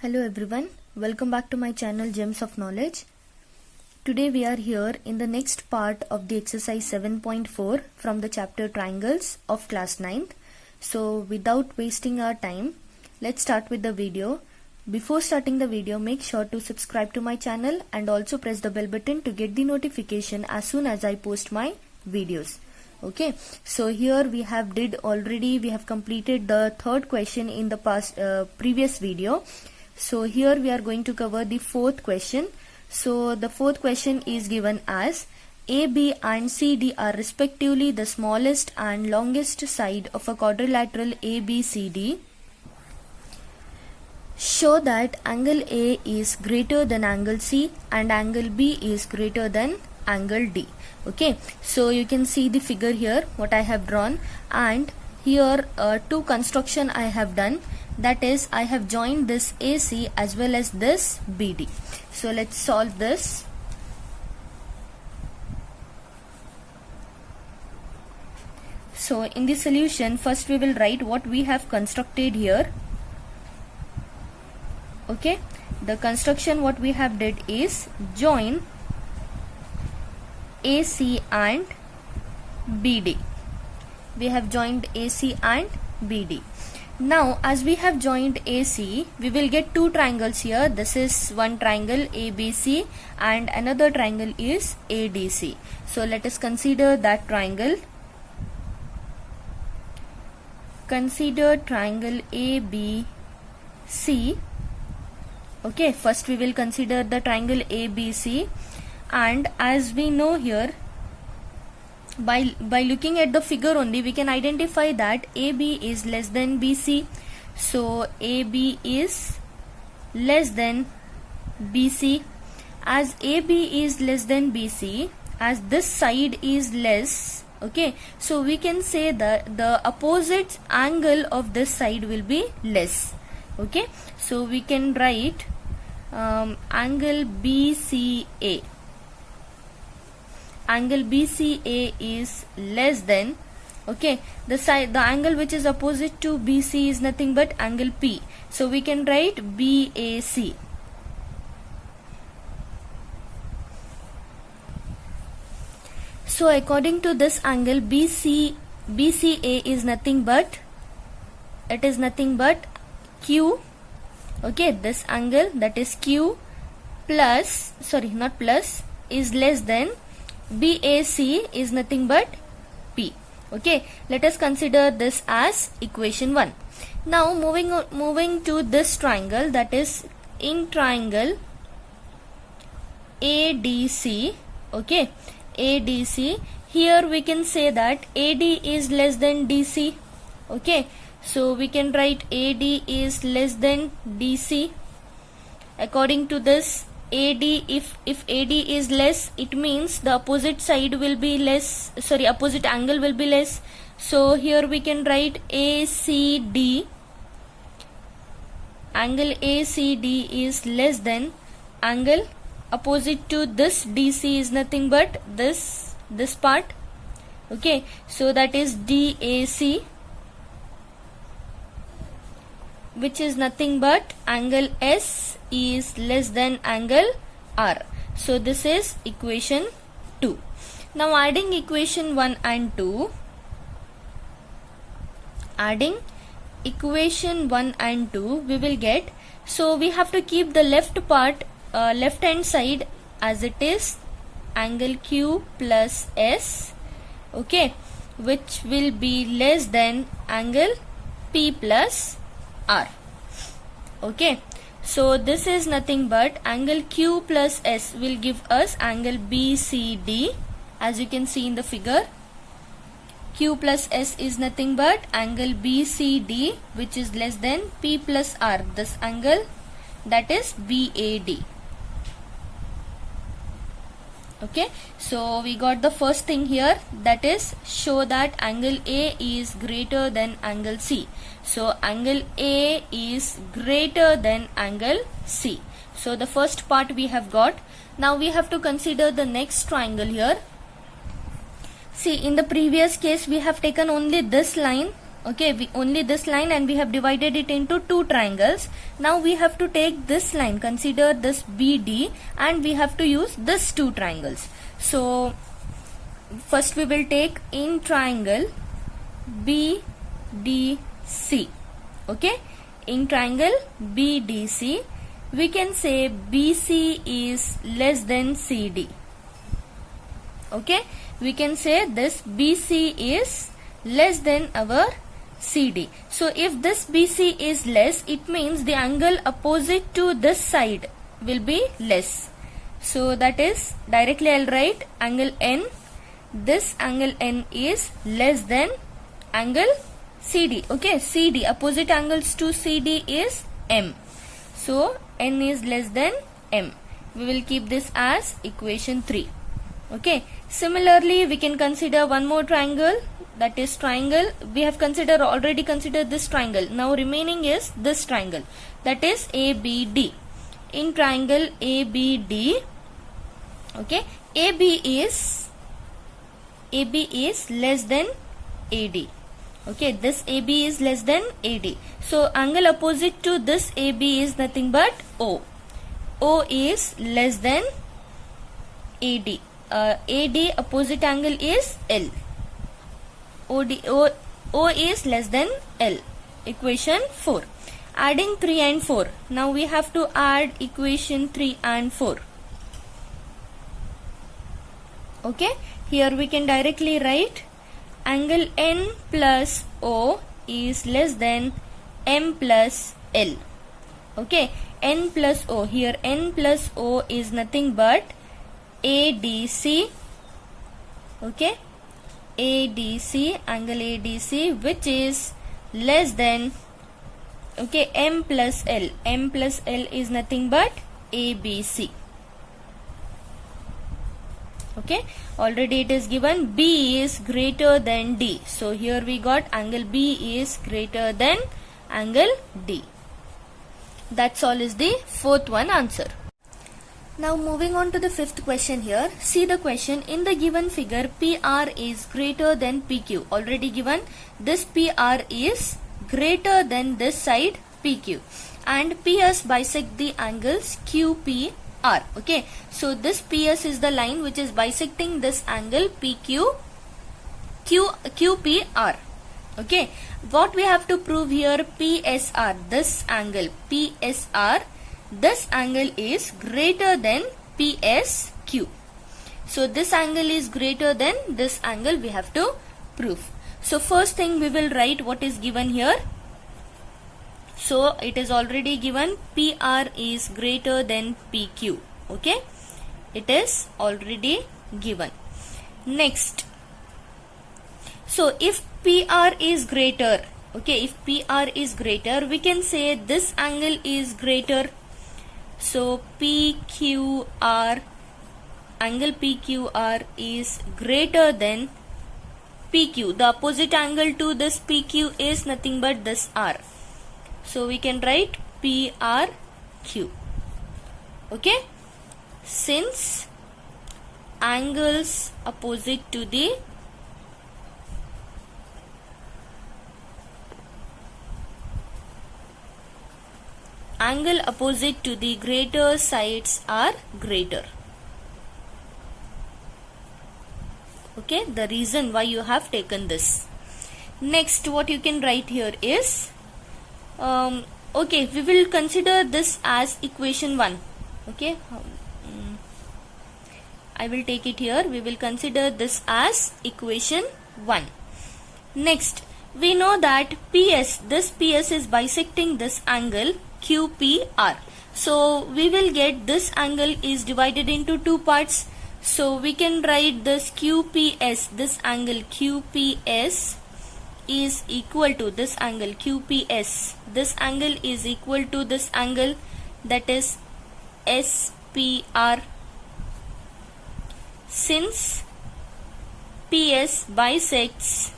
Hello everyone, welcome back to my channel Gems of Knowledge. Today we are here in the next part of the exercise 7.4 from the chapter Triangles of class 9th. So without wasting our time, let's start with the video. Before starting the video, make sure to subscribe to my channel and also press the bell button to get the notification as soon as I post my videos. Okay, so here we have completed the third question in the previous video. So here we are going to cover the fourth question. So the fourth question is given as AB and CD are respectively the smallest and longest side of a quadrilateral ABCD. Show that angle A is greater than angle C and angle B is greater than angle D. Okay, so you can see the figure here what I have drawn, and here two construction I have done. That is, I have joined this AC as well as this BD. So let's solve this. So in the solution, first we will write what we have constructed here. Okay, the construction what we have did is join AC and BD. We have joined AC and BD. Now as we have joined AC, we will get two triangles here. This is one triangle ABC and another triangle is ADC. So let us consider that triangle. Consider triangle ABC. Okay, first we will consider the triangle ABC, and as we know here, by looking at the figure only, we can identify that AB is less than BC. So AB is less than BC. As AB is less than BC, as this side is less, okay, so we can say that the opposite angle of this side will be less. Okay, so we can write angle BCA. Angle BCA is less than, okay, the angle which is opposite to BC is nothing but angle P. So we can write BAC. So according to this angle, BCA is nothing but, it is nothing but Q. Okay, this angle, that is Q plus, sorry, not plus, is less than BAC is nothing but P. Okay, let us consider this as equation 1. Now moving to this triangle, that is in triangle ADC. Okay, ADC, here we can say that AD is less than DC. Okay, so we can write AD is less than DC. According to this AD, if AD is less, it means the opposite side will be less, sorry, opposite angle will be less. So here we can write ACD. Angle ACD is less than angle opposite to this DC is nothing but this part. Okay, so that is DAC, which is nothing but angle S is less than angle R. So this is equation 2. Now adding equation 1 and 2, adding equation 1 and 2, we will get, so we have to keep the left part, left hand side as it is, angle Q plus S, okay, which will be less than angle P plus R. Okay, so this is nothing but angle Q plus S will give us angle BCD. As you can see in the figure, Q plus S is nothing but angle BCD, which is less than P plus R, this angle, that is BAD. Okay, so we got the first thing here, that is show that angle A is greater than angle C. So angle A is greater than angle C. So the first part we have got. Now we have to consider the next triangle here. See, in the previous case we have taken only this line Okay, we only this line and we have divided it into two triangles. Now we have to take this line, consider this BD, and we have to use this two triangles. So first we will take in triangle BDC. Okay, in triangle BDC we can say BC is less than CD. Okay, we can say this BC is less than our CD. So if this BC is less, it means the angle opposite to this side will be less. So that is, directly I'll write angle N. This angle N is less than angle CD. Okay, CD, opposite angles to CD is M. So N is less than M. We will keep this as equation 3. Okay, similarly we can consider one more triangle, that is triangle. We have already considered this triangle. Now remaining is this triangle, that is ABD. In triangle ABD, okay, AB is less than AD. Okay, this AB is less than AD. So angle opposite to this AB is nothing but O. O is less than AD. AD opposite angle is L. O is less than L. Equation 4. Adding 3 and 4. Now we have to add equation 3 and 4. Okay, here we can directly write angle N plus O is less than M plus L. Okay, N plus O. Here N plus O is nothing but ADC. Okay, ADC, angle ADC, which is less than, okay, M plus L. M plus L is nothing but ABC. Okay, already it is given B is greater than D. So here we got angle B is greater than angle D. That's all is the fourth one answer. Now moving on to the fifth question here. See the question. In the given figure, PR is greater than PQ. Already given, this PR is greater than this side PQ. And PS bisect the angles QPR. Okay. So this PS is the line which is bisecting this angle QPR. Okay. What we have to prove here, PSR, this angle PSR, this angle is greater than PSQ. So this angle is greater than this angle, we have to prove. So first thing we will write what is given here. So it is already given PR is greater than PQ. Okay, it is already given. Next, so if PR is greater, okay, if PR is greater, we can say this angle is greater. So PQR, angle PQR is greater than PQ. The opposite angle to this PQ is nothing but this R. So we can write PRQ. Okay. Since angles opposite to the greater sides are greater. Okay, the reason why you have taken this. Next, what you can write here is, okay, we will consider this as equation 1. Okay, I will take it here. We will consider this as equation 1. Next, we know that PS, this PS is bisecting this angle QPR. So we will get this angle is divided into two parts. So we can write this QPS, this angle QPS is equal to this angle QPS. This angle is equal to this angle, that is SPR. Since PS bisects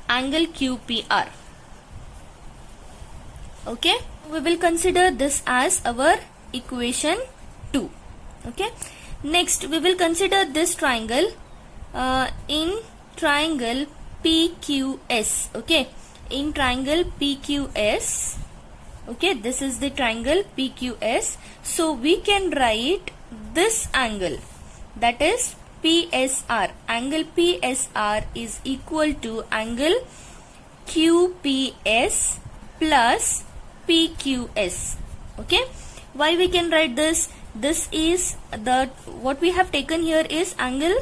angle QPR. Okay, we will consider this as our equation 2. Okay, next we will consider this triangle. In triangle PQS. Okay, in triangle PQS, okay, this is the triangle PQS. So we can write this angle, that is PSR. Angle PSR is equal to angle QPS plus PQS. Okay, why we can write this? This is the, what we have taken here is angle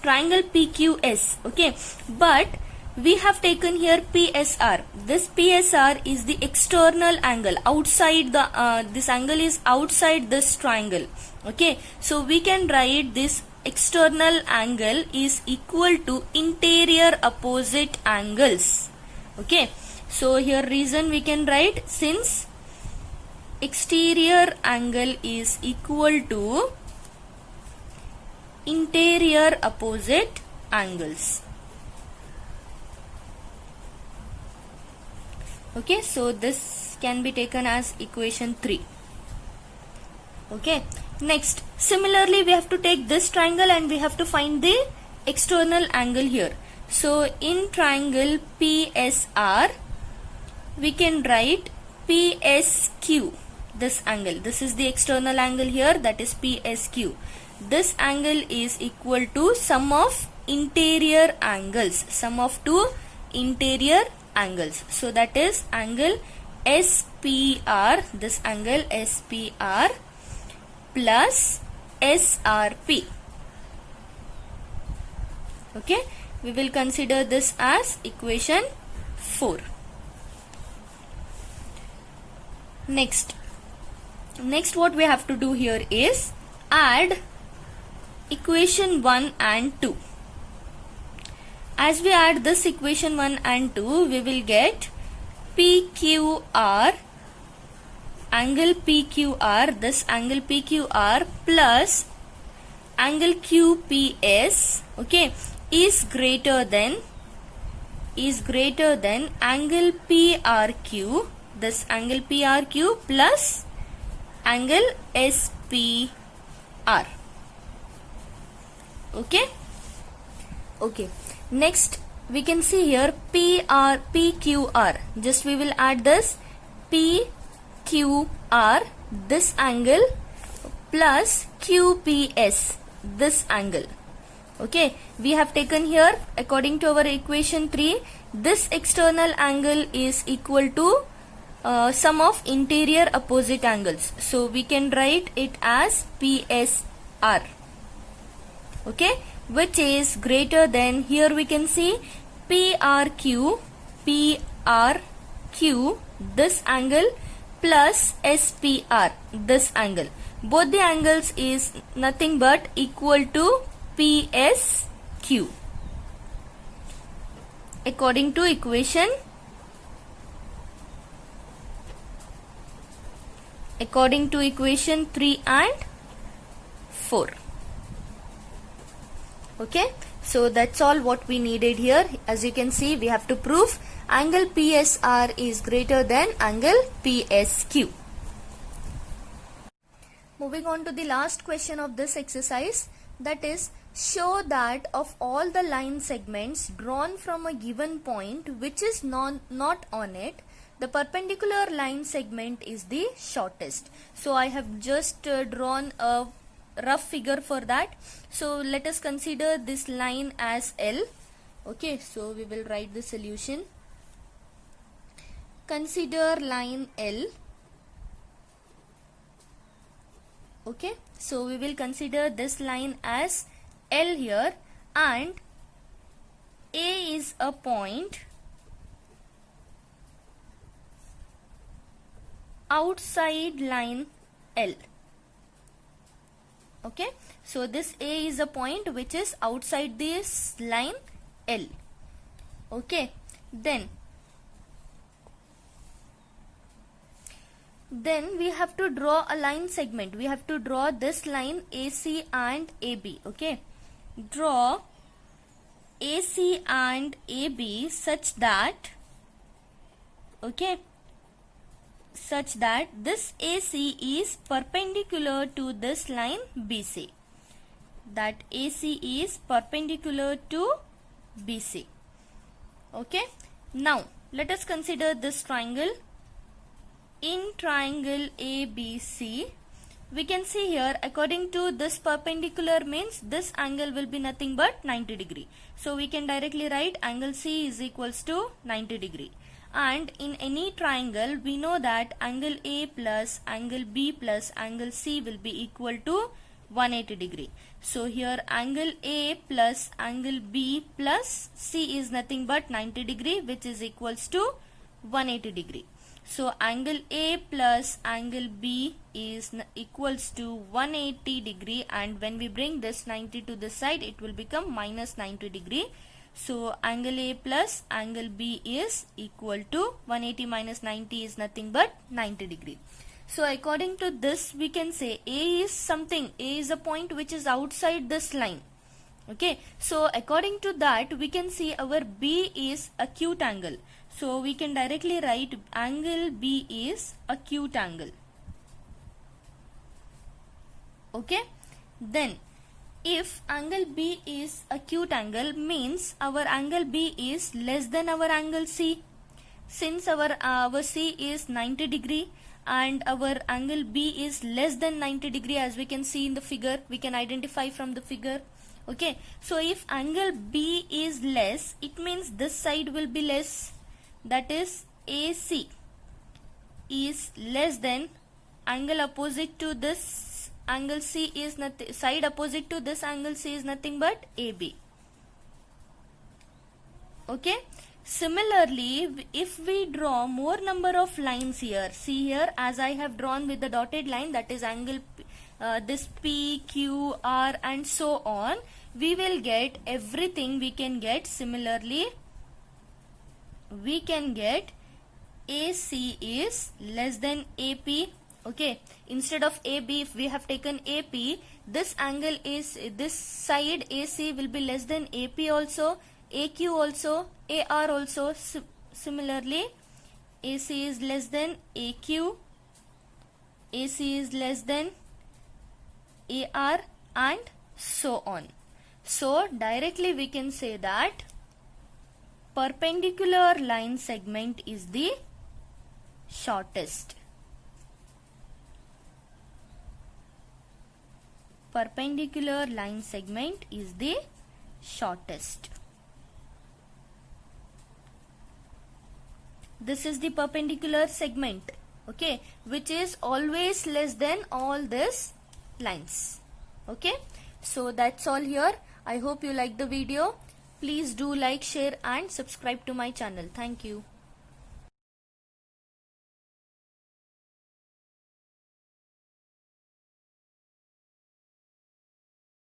triangle PQS. Okay, but we have taken here PSR. This PSR is the external angle outside the this angle is outside this triangle. Okay, so we can write this external angle is equal to interior opposite angles. Okay, so here reason we can write, since exterior angle is equal to interior opposite angles. Okay, so this can be taken as equation 3. Okay, next, similarly we have to take this triangle and we have to find the external angle here. So in triangle PSR, we can write PSQ. This angle, this is the external angle here, that is PSQ. This angle is equal to sum of interior angles, sum of two interior angles. So that is angle SPR, this angle SPR plus SRP. Okay, we will consider this as equation 4. Next what we have to do here is add equation 1 and 2. As we add this equation 1 and 2, we will get PQR, angle PQR, this angle PQR plus angle QPS, okay, is greater than angle PRQ, this angle PRQ plus angle SPR. Okay, next we can see here PQR, just we will add this PQR, this angle plus QPS, this angle. Okay, we have taken here, according to our equation 3, this external angle is equal to sum of interior opposite angles. So we can write it as PSR. Okay, which is greater than, here we can see PRQ, this angle plus SPR, this angle. Both the angles is nothing but equal to PSQ according to equation 3 and 4. Okay, so that's all what we needed here. As you can see, we have to prove angle PSR is greater than angle PSQ. Moving on to the last question of this exercise, that is, show that of all the line segments drawn from a given point which is not on it, the perpendicular line segment is the shortest. So I have just drawn a rough figure for that. So let us consider this line as L. Okay, so we will write the solution. Consider line L. Okay, so we will consider this line as L here, and A is a point outside line L. Okay, so this A is a point which is outside this line L. Okay, then we have to draw a line segment. We have to draw this line AC and AB. Okay, draw AC and AB such that, okay, such that this AC is perpendicular to this line BC. That AC is perpendicular to BC. Okay, now let us consider this triangle. In triangle ABC, we can see here, according to this perpendicular means this angle will be nothing but 90 degree. So we can directly write angle C is equals to 90 degree. And in any triangle, we know that angle A plus angle B plus angle C will be equal to 180 degree. So here angle A plus angle B plus C is nothing but 90 degree, which is equals to 180 degree. So angle A plus angle B is equals to 180 degree, and when we bring this 90 to this side, it will become minus 90 degree. So angle A plus angle B is equal to 180 minus 90 is nothing but 90 degree. So according to this, we can say A is something, A is a point which is outside this line. Okay, so according to that, we can see our B is acute angle. So we can directly write angle B is acute angle. Okay, then if angle B is acute angle, means our angle B is less than our angle C. Since our C is 90 degree and our angle B is less than 90 degree, as we can see in the figure, we can identify from the figure. Okay, so if angle B is less, it means this side will be less, that is AC is less than angle opposite to this angle C is nothing, side opposite to this angle C is nothing but AB. Okay, similarly, if we draw more number of lines here, see here, as I have drawn with the dotted line, that is angle this P, Q, R and so on, we will get everything. We can get similarly, we can get AC is less than AP. Okay, instead of AB, if we have taken AP, this angle is, this side AC will be less than AP also, AQ also, AR also. Similarly, AC is less than AQ, AC is less than AR and so on. So directly we can say that perpendicular line segment is the shortest. Perpendicular line segment is the shortest. This is the perpendicular segment, okay, which is always less than all these lines. Okay, so that's all here. I hope you like the video. Please do like, share and subscribe to my channel. Thank you.